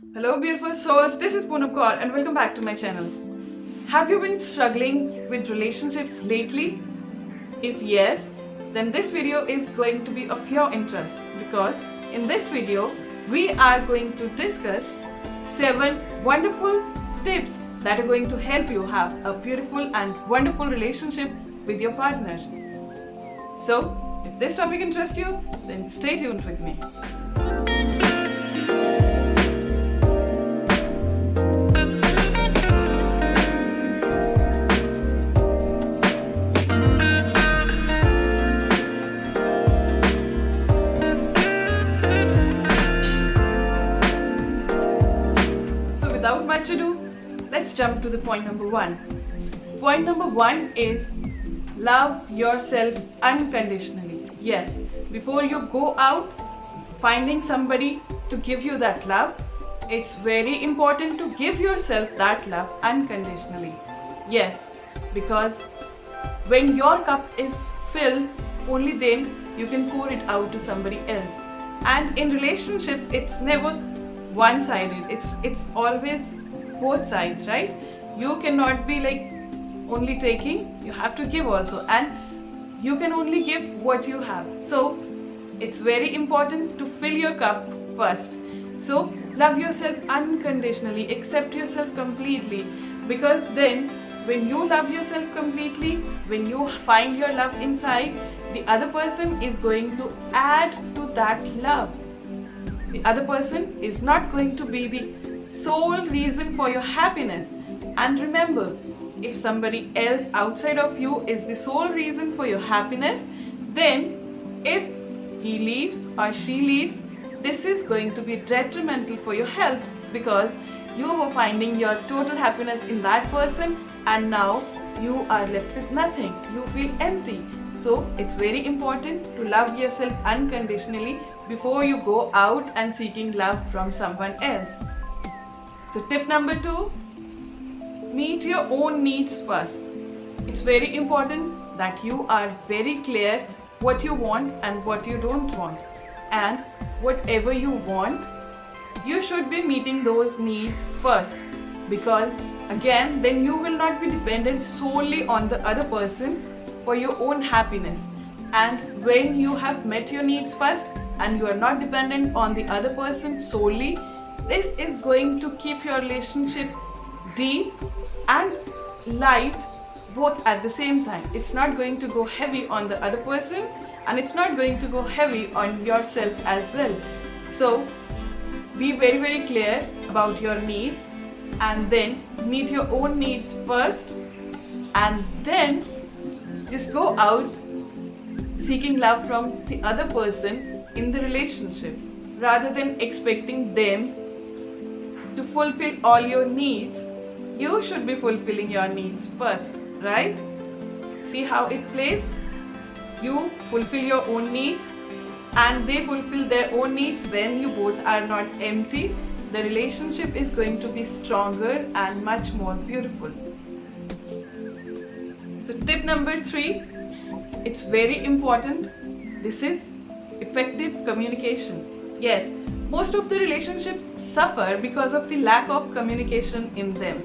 Hello beautiful souls, this is Poonam Kaur and welcome back to my channel. Have you been struggling with relationships lately? If yes, then this video is going to be of your interest because in this video we are going to discuss 7 wonderful tips that are going to help you have a beautiful and wonderful relationship with your partner. So, if this topic interests you, then stay tuned with me. Without much ado, let's jump to the point number 1. Point number 1 is love yourself unconditionally. Yes, before you go out finding somebody to give you that love, it's very important to give yourself that love unconditionally. Yes, because when your cup is filled, only then you can pour it out to somebody else. And in relationships, it's never one-sided. It's always both sides, right? You cannot be like only taking, you have to give also, and you can only give what you have. So it's very important to fill your cup first. So love yourself unconditionally, accept yourself completely, because then when you love yourself completely, when you find your love inside, the other person is going to add to that love. The other person is not going to be the sole reason for your happiness. And remember, if somebody else outside of you is the sole reason for your happiness, then if he leaves or she leaves, this is going to be detrimental for your health, because you were finding your total happiness in that person and now you are left with nothing. You feel empty. So it's very important to love yourself unconditionally before you go out and seeking love from someone else. So tip number 2, meet your own needs first. It's very important that you are very clear what you want and what you don't want. And whatever you want, you should be meeting those needs first, because again, then you will not be dependent solely on the other person for your own happiness. And when you have met your needs first and you are not dependent on the other person solely, this is going to keep your relationship deep and light both at the same time. It's not going to go heavy on the other person and it's not going to go heavy on yourself as well. So be very, very clear about your needs and then meet your own needs first, and then just go out seeking love from the other person in the relationship, rather than expecting them to fulfill all your needs. You should be fulfilling your needs first, right? See how it plays? You fulfill your own needs and they fulfill their own needs. When you both are not empty, the relationship is going to be stronger and much more beautiful. So tip number 3, it's very important. This is effective communication. Yes, most of the relationships suffer because of the lack of communication in them.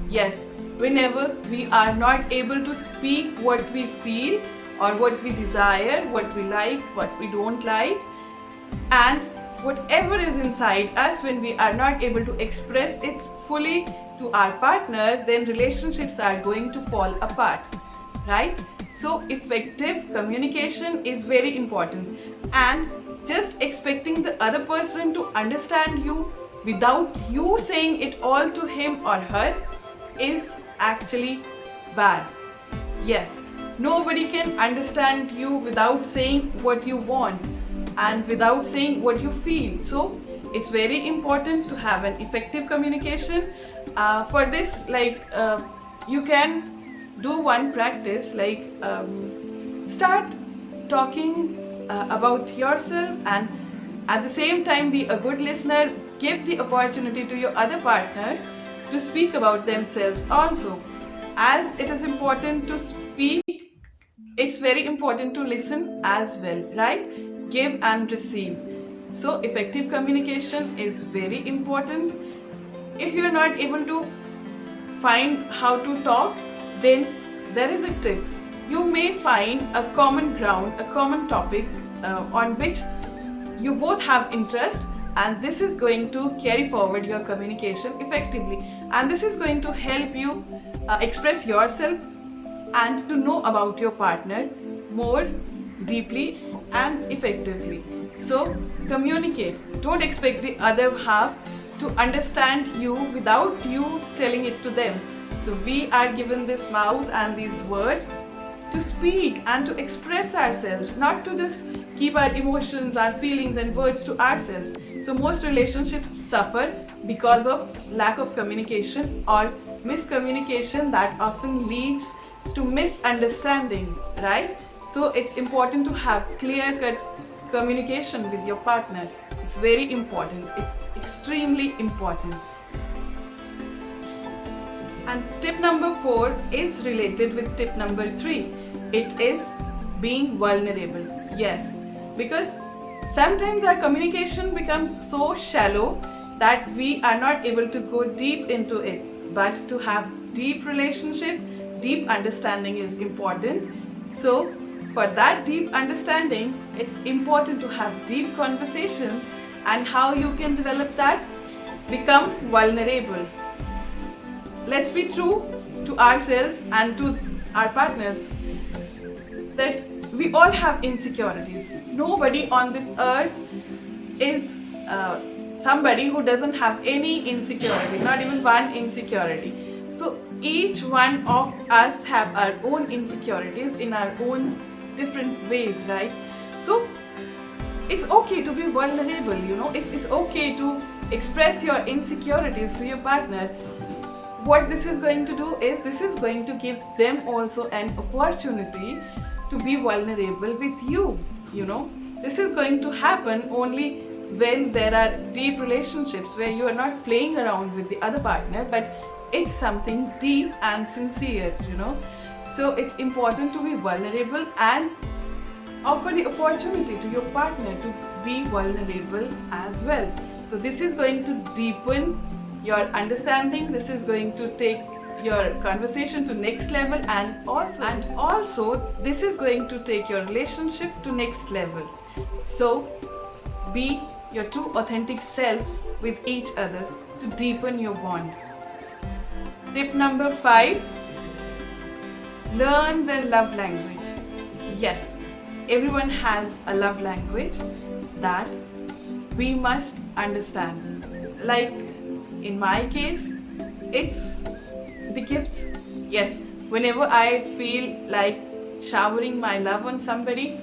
Yes, whenever we are not able to speak what we feel or what we desire, what we like, what we don't like, and whatever is inside us, when we are not able to express it fully to our partner, then relationships are going to fall apart, right? So effective communication is very important, and just expecting the other person to understand you without you saying it all to him or her is actually bad. Yes, nobody can understand you without saying what you want and without saying what you feel. So it's very important to have an effective communication. For this, you can do one practice, start talking about yourself, and at the same time be a good listener. Give the opportunity to your other partner to speak about themselves also. As it is important to speak, it's very important to listen as well, right? Give and receive. So effective communication is very important. If you are not able to find how to talk, then there is a tip. You may find a common ground, a common topic on which you both have interest, and this is going to carry forward your communication effectively, and this is going to help you express yourself and to know about your partner more deeply and effectively. So communicate. Don't expect the other half to understand you without you telling it to them. So we are given this mouth and these words to speak and to express ourselves, not to just keep our emotions, our feelings and words to ourselves. So most relationships suffer because of lack of communication or miscommunication that often leads to misunderstanding, right? So it's important to have clear-cut communication with your partner. It's very important. It's extremely important. And tip number 4 is related with tip number 3. It is being vulnerable. Yes, because sometimes our communication becomes so shallow that we are not able to go deep into it. But to have deep relationship, deep understanding is important. So for that deep understanding, it's important to have deep conversations. And how you can develop that? Become vulnerable. Let's be true to ourselves and to our partners that we all have insecurities. Nobody on this earth is somebody who doesn't have any insecurity, not even one insecurity. So each one of us have our own insecurities in our own different ways, right? So it's okay to be vulnerable, it's okay to express your insecurities to your partner. What this is going to do is this is going to give them also an opportunity to be vulnerable with you. This is going to happen only when there are deep relationships where you are not playing around with the other partner, but it's something deep and sincere. So it's important to be vulnerable and offer the opportunity to your partner to be vulnerable as well. So this is going to deepen your understanding. This is going to take your conversation to next level, and also this is going to take your relationship to next level. So be your true authentic self with each other to deepen your bond. Tip number 5, learn the love language. Yes, everyone has a love language that we must understand. Like in my case, it's the gifts. Yes, whenever I feel like showering my love on somebody,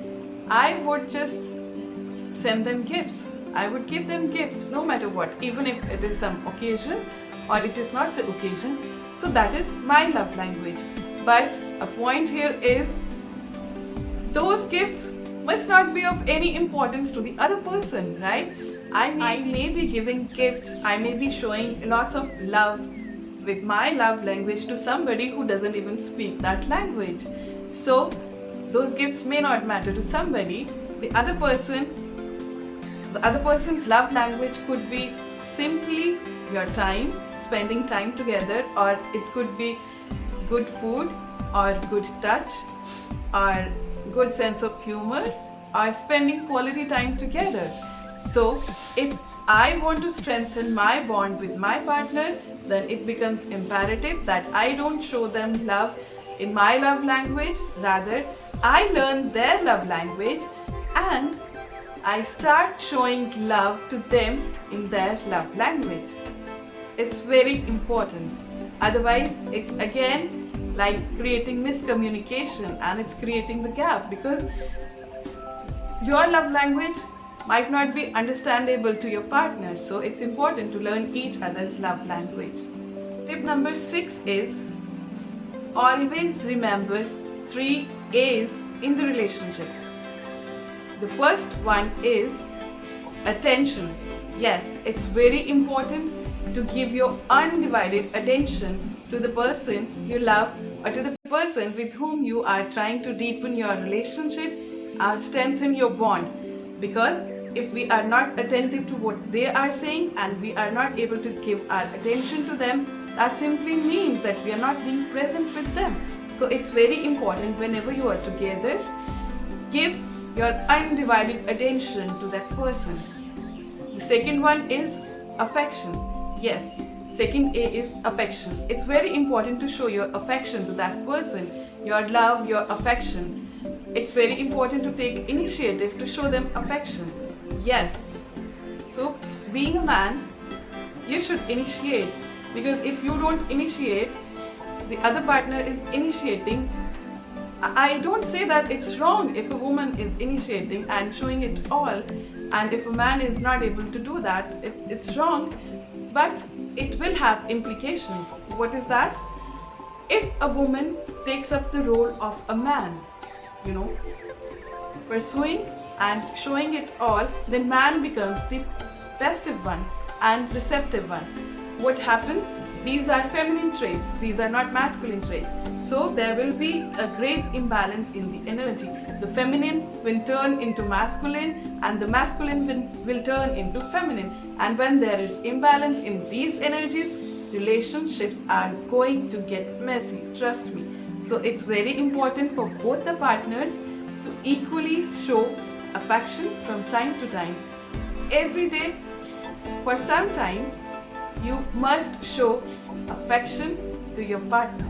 I would just send them gifts. I would give them gifts no matter what, even if it is some occasion or it is not the occasion. So that is my love language. But a point here is those gifts must not be of any importance to the other person, right? I may be giving gifts, I may be showing lots of love with my love language to somebody who doesn't even speak that language. So those gifts may not matter to somebody. The other person's love language could be simply your time, spending time together, or it could be good food or good touch or good sense of humor or spending quality time together. So if I want to strengthen my bond with my partner, then it becomes imperative that I don't show them love in my love language. Rather, I learn their love language and I start showing love to them in their love language. It's very important. Otherwise, it's again like creating miscommunication, and it's creating the gap because your love language might not be understandable to your partner. So it's important to learn each other's love language. Tip number 6 is always remember 3 A's in the relationship. The first one is attention. Yes, it's very important to give your undivided attention to the person you love or to the person with whom you are trying to deepen your relationship or strengthen your bond, because if we are not attentive to what they are saying and we are not able to give our attention to them, that simply means that we are not being present with them. So it's very important whenever you are together, give your undivided attention to that person. The second one is affection. Yes, second A is affection. It's very important to show your affection to that person, your love, your affection. It's very important to take initiative to show them affection. Yes. So being a man, you should initiate, because if you don't initiate, the other partner is initiating. I don't say that it's wrong if a woman is initiating and showing it all, and if a man is not able to do that, it's wrong, but it will have implications. What is that? If a woman takes up the role of a man, pursuing and showing it all, then man becomes the passive one and receptive one. What happens? These are feminine traits, these are not masculine traits. So there will be a great imbalance in the energy. The feminine will turn into masculine and the masculine will turn into feminine. And when there is imbalance in these energies, relationships are going to get messy, trust me. So it's very important for both the partners to equally show affection from time to time. Every day, for some time, you must show affection to your partner.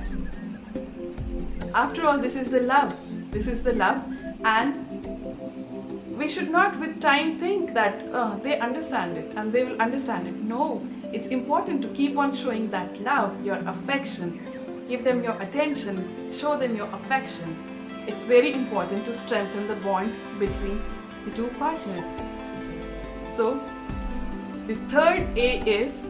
After all, this is the love. This is the love, and we should not with time think that they understand it and they will understand it. No, it's important to keep on showing that love, your affection. Give them your attention, show them your affection. It's very important to strengthen the bond between the two partners. So, the third A is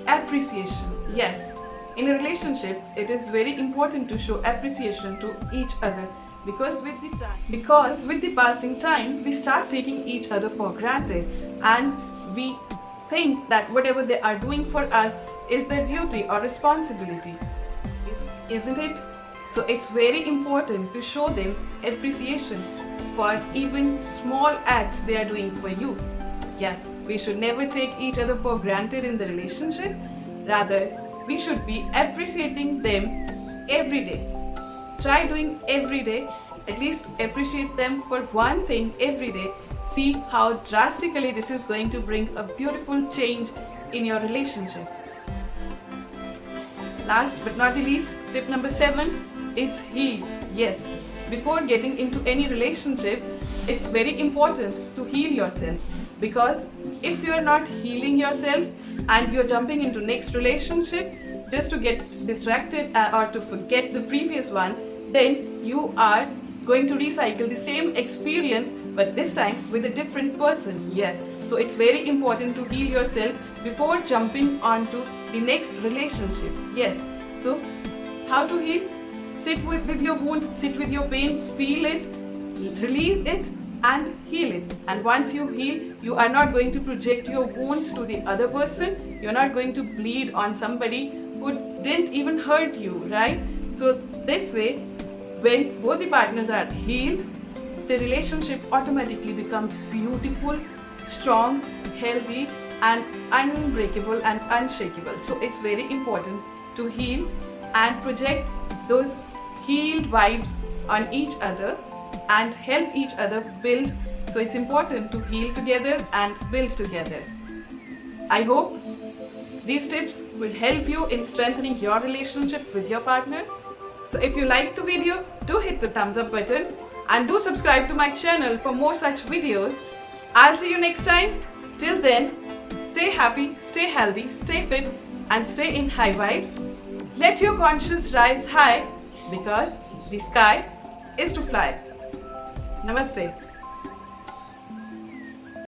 appreciation. Yes, in a relationship, it is very important to show appreciation to each other, because with the passing time, we start taking each other for granted, and we think that whatever they are doing for us is their duty or responsibility, isn't it? So it's very important to show them appreciation for even small acts they are doing for you. Yes, we should never take each other for granted in the relationship. Rather, we should be appreciating them every day. Try doing every day. At least appreciate them for one thing every day. See how drastically this is going to bring a beautiful change in your relationship. Last but not the least, tip number 7 is heal. Yes, before getting into any relationship, it's very important to heal yourself, because if you're not healing yourself and you're jumping into next relationship just to get distracted or to forget the previous one, then you are going to recycle the same experience, but this time with a different person. Yes, so it's very important to heal yourself before jumping onto the next relationship. Yes, so how to heal? Sit with your wounds, sit with your pain, feel it, release it and heal it. And once you heal, you are not going to project your wounds to the other person. You're not going to bleed on somebody who didn't even hurt you, right? So this way, when both the partners are healed, the relationship automatically becomes beautiful, strong, healthy and unbreakable and unshakable. So it's very important to heal and project those healed vibes on each other and help each other build. So it's important to heal together and build together. I hope these tips will help you in strengthening your relationship with your partners. So if you liked the video, do hit the thumbs up button and do subscribe to my channel for more such videos. I'll see you next time. Till then, stay happy, stay healthy, stay fit and stay in high vibes. Let your conscience rise high, because the sky is to fly. Namaste.